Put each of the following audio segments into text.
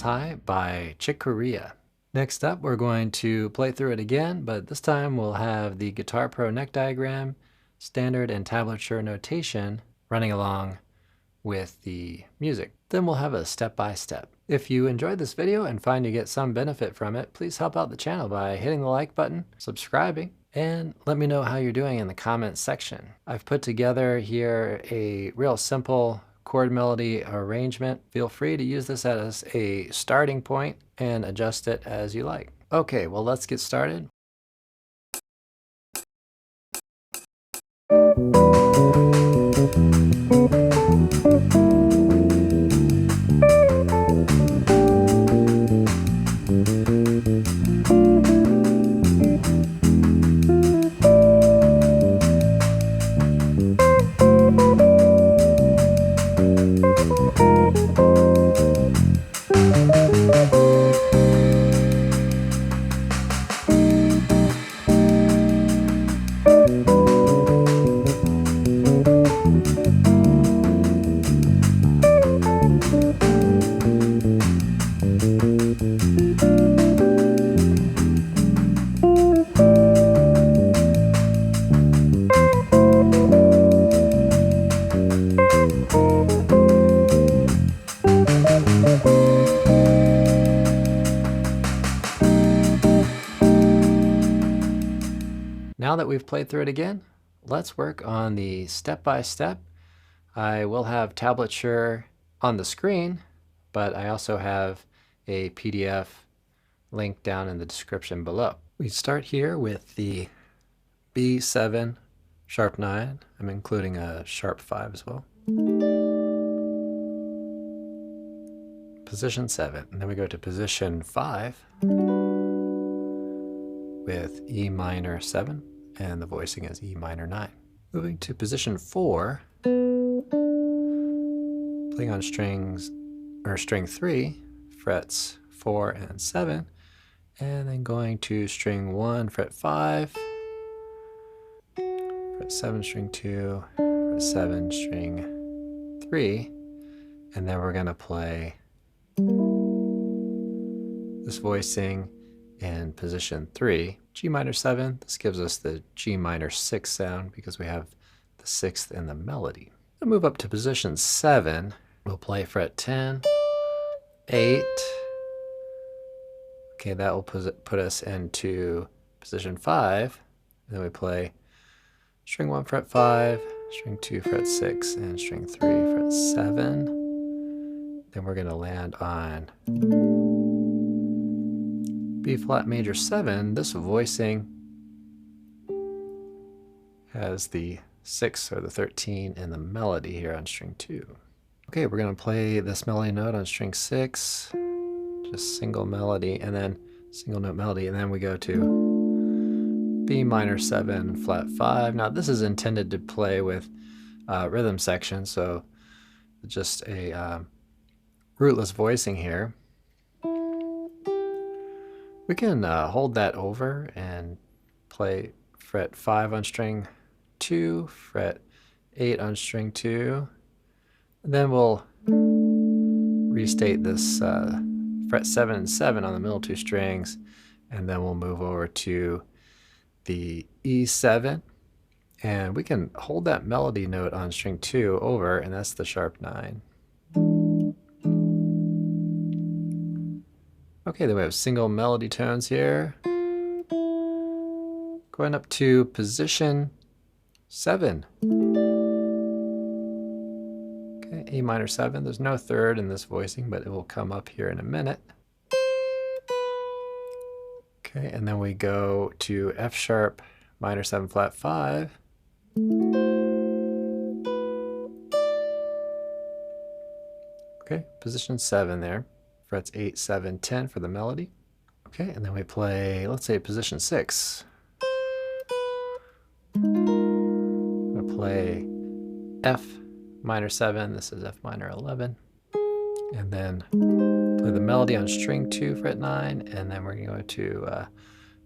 Miles High by Chick Corea. Next up, we're going to play through it again, but this time we'll have the Guitar Pro neck diagram, standard and tablature notation running along with the music. Then we'll have a step-by-step. If you enjoyed this video and find you get some benefit from it, please help out the channel by hitting the like button, subscribing, and let me know how you're doing in the comments section. I've put together here a real simple chord melody arrangement. Feel free to use this as a starting point and adjust it as you like. Okay, well, let's get started. Now that we've played through it again, let's work on the step-by-step. I will have tablature on the screen, but I also have a PDF link down in the description below. We start here with the B7 sharp 9. I'm including a sharp 5 as well. Position 7, and then we go to position 5 with E minor 7. And the voicing is E minor 9. Moving to position 4, playing on strings, or string 3, frets 4 and 7, and then going to string 1, fret 5, fret 7, string 2, fret 7, string 3, and then we're going to play this voicing in position 3, G minor 7. This gives us the G minor 6 sound because we have the 6th in the melody. We'll move up to position 7. We'll play fret 10, 8. Okay, that will put us into position 5. And then we play string 1, fret 5, string 2, fret 6, and string 3, fret 7. Then we're going to land on B flat major 7. This voicing has the 6 or the 13 in the melody here on string 2. Okay, we're going to play this melody note on string 6, just single melody, and then single note melody, and then we go to B minor 7 flat 5. Now this is intended to play with rhythm section, so just a rootless voicing here. We can hold that over and play fret 5 on string 2, fret 8 on string 2. And then we'll restate this fret 7 and 7 on the middle 2 strings, and then we'll move over to the E7. And we can hold that melody note on string 2 over, and that's the sharp 9. Okay, then we have single melody tones here. Going up to position 7. Okay, A minor 7. There's no third in this voicing, but it will come up here in a minute. Okay, and then we go to F sharp minor 7 flat 5. Okay, position 7 there. Frets 8, 7, 10 for the melody. Okay, and then we play, let's say, position 6. I'm going to play F minor 7. This is F minor 11. And then play the melody on string 2, fret 9, and then we're going to go to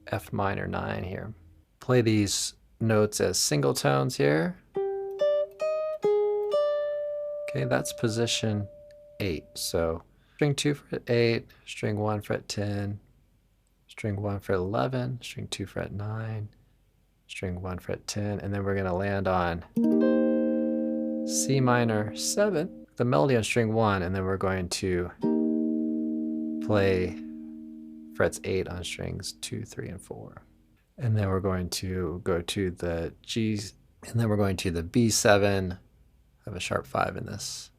F minor 9 here. Play these notes as single tones here. Okay, that's position 8. So String 2 fret 8, string 1 fret 10, string 1 fret 11, string 2 fret 9, string 1 fret 10, and then we're going to land on C minor 7, the melody on string 1, and then we're going to play frets 8 on strings 2, 3, and 4. And then we're going to go to the G, and then we're going to the B7, I have a sharp 5 in this,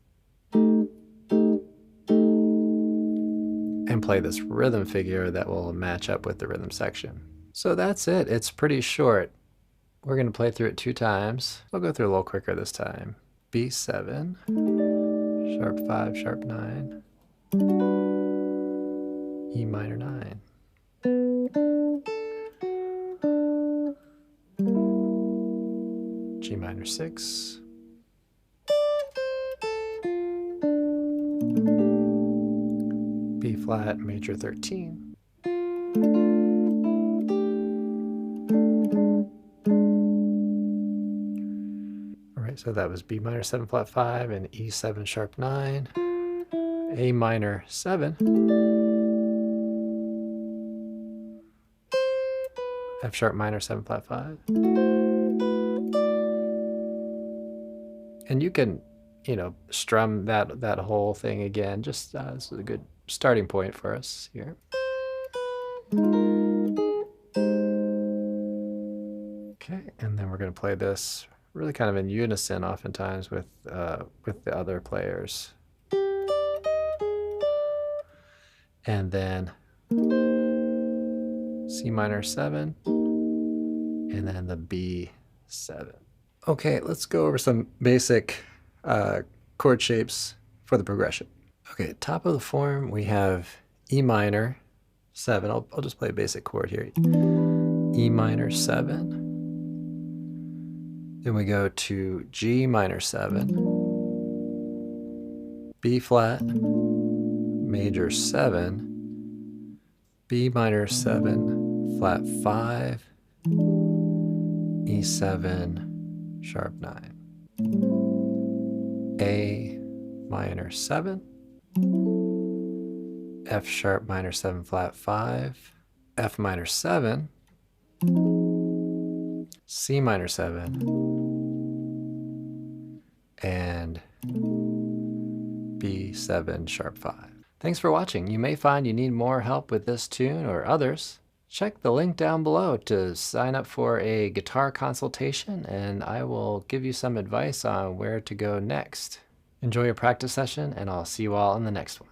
and play this rhythm figure that will match up with the rhythm section. So that's it. It's pretty short. We're going to play through it 2 times. I'll go through a little quicker this time. B7, sharp 5, sharp 9, E minor 9. G minor 6, B flat major 13, all right, so that was B minor 7 flat 5 and E7 sharp 9, A minor 7, F sharp minor 7 flat 5. And you can, strum that whole thing again. Just this is a good starting point for us here. Okay, and then we're going to play this really kind of in unison, oftentimes with the other players. And then C minor 7, and then the B7. Okay, let's go over some basic chord shapes for the progression. Okay, top of the form we have E minor 7. I'll just play a basic chord here. E minor 7. Then we go to G minor 7, B flat, major 7, B minor 7, flat 5, E7, sharp 9, A minor 7, F sharp minor 7 flat 5, F minor 7, C minor 7, and B7 sharp 5. Thanks for watching. You may find you need more help with this tune or others. Check the link down below to sign up for a guitar consultation, and I will give you some advice on where to go next. Enjoy your practice session, and I'll see you all in the next one.